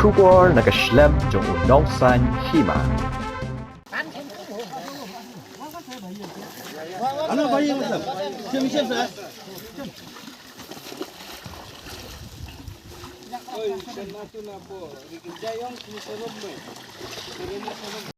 Schubor nakaslem jong unongsan hima. Ano ba yung siya sa?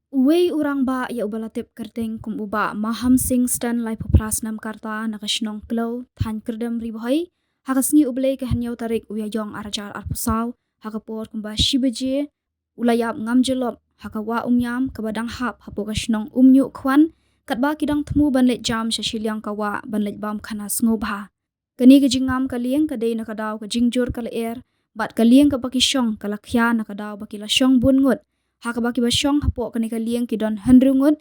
Uwei urang ba ya ubalatip kerteng kum uba maham sing stan lai puprasnam karta nakashnong klo than kerdem ribohai hakasngi ublei ke hanyau tarik uyajong arajar arpusaw hakapor kumba shibaje ulayap ngamjelop hakawa umyam kabadang hap hapokashnong umnyu kwan katba kidang temu banlet jam shashiliang kawa banlet bam khanas ngobha kani ke jingam kalieng kadei nakadaw ke jingjur kalaer bat kalieng ka bakishong kalakhya nakadaw bakila shong bungut hakabaki basyong hapo kani kalieng kidon handrungut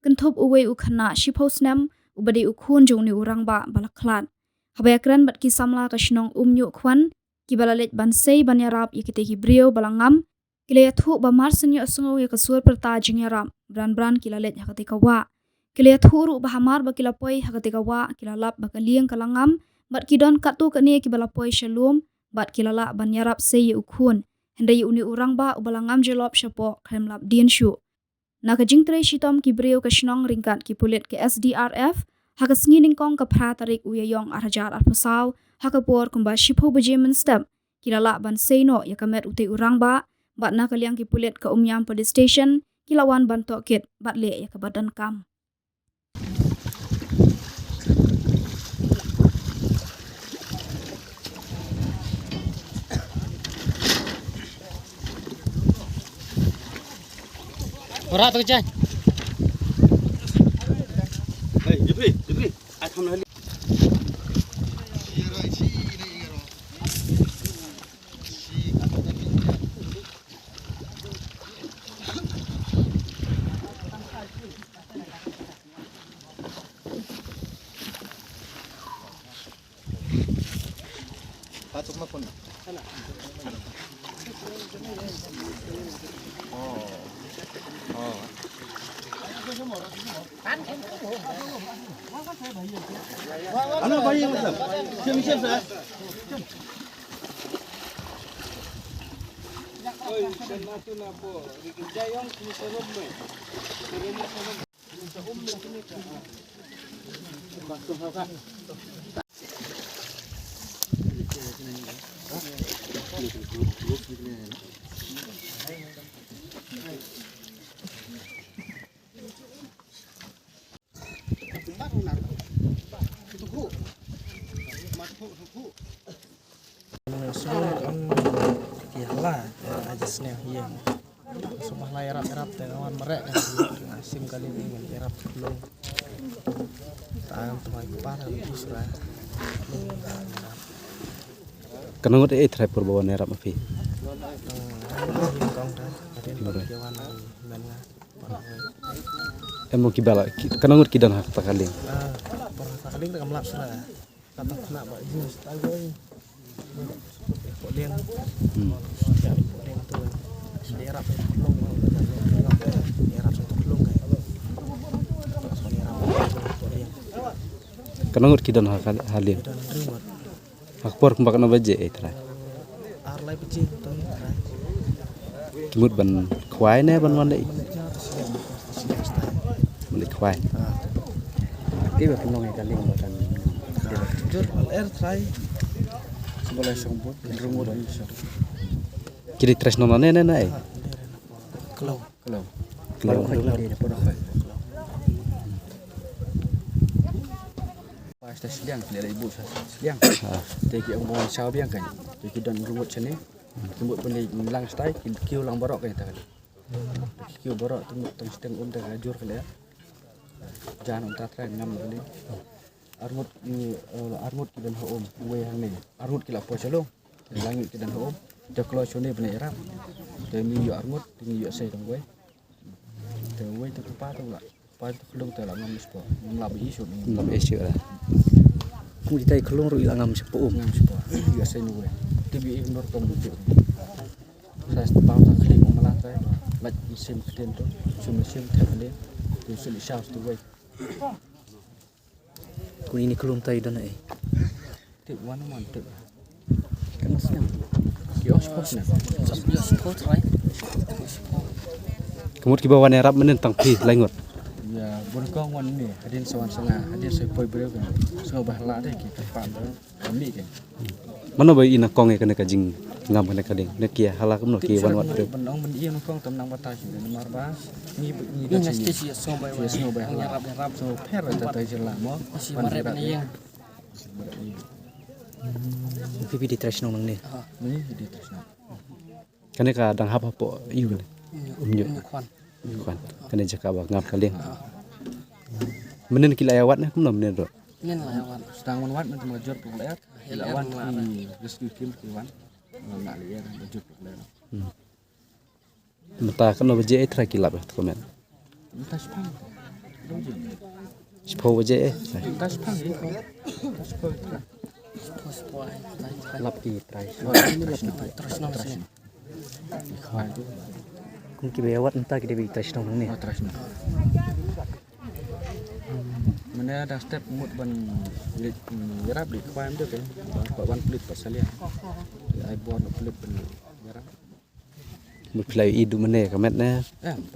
kentop uwe ukhana shiposnam ubade ukhun jongni urang ba balaklat habayakran bat ki samla kashnong umnyu khwan ki balalet bansei banyarap yakite ki brio balangam kilaya thu ba marsenyo asngo ya kasur perta jingyarap bran kilalet hakate kawa kilaya thu ru ba hamar ba kilapoi hakate kawa kilalap ba kalieng kalangam bat kidon katu kani ki balapoi shalom bat kilala banyarap sei ukhun hendai uni urang ba ubalangam jelop shapo kremlap dienshu nakajing tre shitom ki breu kashnong ringkat ki pulit ke SDRF hakasngi ningkong ka phra tarik uyayong arhajar arpusaw hakapor kumba shipo bejemen step kilala ban seino yakamet uti urang ba bat nakaliang ki pulit ka umyam police station kilawan ban tokit bat le yakabadan kam Berat tu Chan. Hey, Jepri. I come early. Patok na pun. Ano ba yung siya sa? Oy, nato na po. Jayong kinisunod mo. Sa umlo kini ka. Bakto ka. Sumah lah erap dengan merek sim kali ini erap belum tangan temai kepala surah Kenapa dia try perbawan erap api? Emo kibala, kenapa kidan hak takaling? Takaling tak melap surah kata nak buat jenis tahu ni poliang ya poliang tu erap belum erap satu belum kan Kenapa kidan hak halin? dan remote Hak por kumbak na baje try. arlai peci tu Kimut ban kwai ne ban wan dei. Ban kwai. Iba penolong kaling buatan jur air try sebelah sombot remote dan Kiri tres nona ne na eh. kalau Kalau Pasta sediang dari ibu sediang. Jadi ang buwan sa biang kan. Jadi dan rumut sini. Rumut pun melang stay kiu lang borok kan tadi. Kiu borok teng steng unta ajur kali ya. Jangan unta tren ngam kali. Armut ni armut kidan hoom we hang ni. Armut kila po salo. Langit kidan hoom. Dah kalau sini benar erap. Dah mi yo armut tinggi yo sei tong we. Dah we tu pa tu lah. Pa tu kelung tu lah ngam sport. Ngam isu ni. ngam isu lah. Kung ditay kelung ro ilangam sa poom ngam sa poom iya sa nuwe tibi ignor tong bujo sa pang ta kling mo malatay lat isim kden to sumisim thale to suli shaft to way Kung ini kelum tay dan eh. tip one man tip Kan masnya. oh sport na. Kemut ki bawan Arab menen tang pi laingot. Ya bon ko ngon ni hadin sawan sanga hadin soi poi breu kan. So bahla de ki tepat kami kan. Mana bai ina kong e kana ka jing ngam kana ka ding. Ne kia hala kumno ki wan wat. Benong ben iya nong tam nang batas ni marba ni dah sih so bahla rap so per ta jela mo. Si marep ni yang. Pipi di trash nong ni. Ni di tresna. Kana ka dang hap po iu ne. Kwan. Kan kana jaka ba ngam ka ding. Menen ki layawat ne kumno menen ro. Nen lah wan. Sedang wat men major tu leat. Lawan ki rescue team ki wan. Nak lihat major tu leat. Mata kana baje e tra ki lab komen. Entah sepang. Spo baje e. Entah sepang ni ko. Sepang. Lap di trash. Trash nong sini. Kau itu Kung kibawat entah kita di trash nong ni. terus ni. Mana ada step mut ban lit garap di kau ambil kan. Kau ban pelit pasal ya. Ai buat pelit ban garap. Mut play idu mene ka met ne.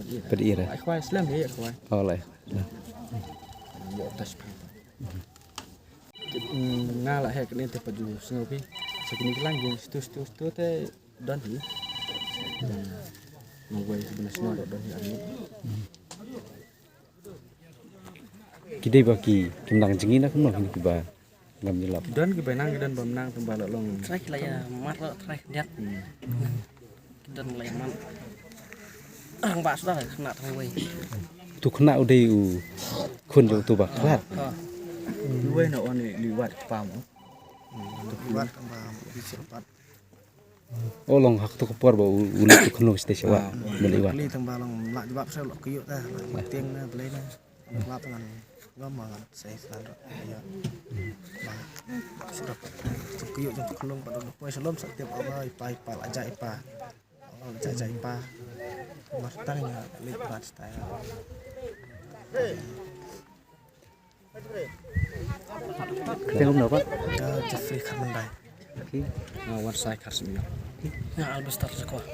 Pelit. Pelit. Ai kau Islam dia kau. Oleh. Ya tas. Ngalah hek ni tempat ju sengopi. Sekini kelang situ teh dan ni. Mengway sebenarnya dok dan ni. Kidai baki kimnang jengi na kumno kini kiba ngam nyelap. Dan kebenang dan pemenang tembal long. Trash lah ya, mar trash lihat. Dan mulai man. Orang bak sudah kena terway. Tu kena udai u kun jo tu bak klat. Luwe na on liwat pam. Liwat kembang bisa pat. Oh long hak tu kopor ba ulit tu keno station wa meliwat. Beli tembalong lak jebab saya lok kiyuk dah. Tiang na beli na. Lak dengan ngam saya selalu ya. Sudah kiyuk jam kelong pada poin sebelum setiap apa ipa aja ipa. Aja ipa. Martangnya lipat style. Tengok berapa? Jeffrey Karnandai. Wan sai khas mi. Ya albestar sekolah.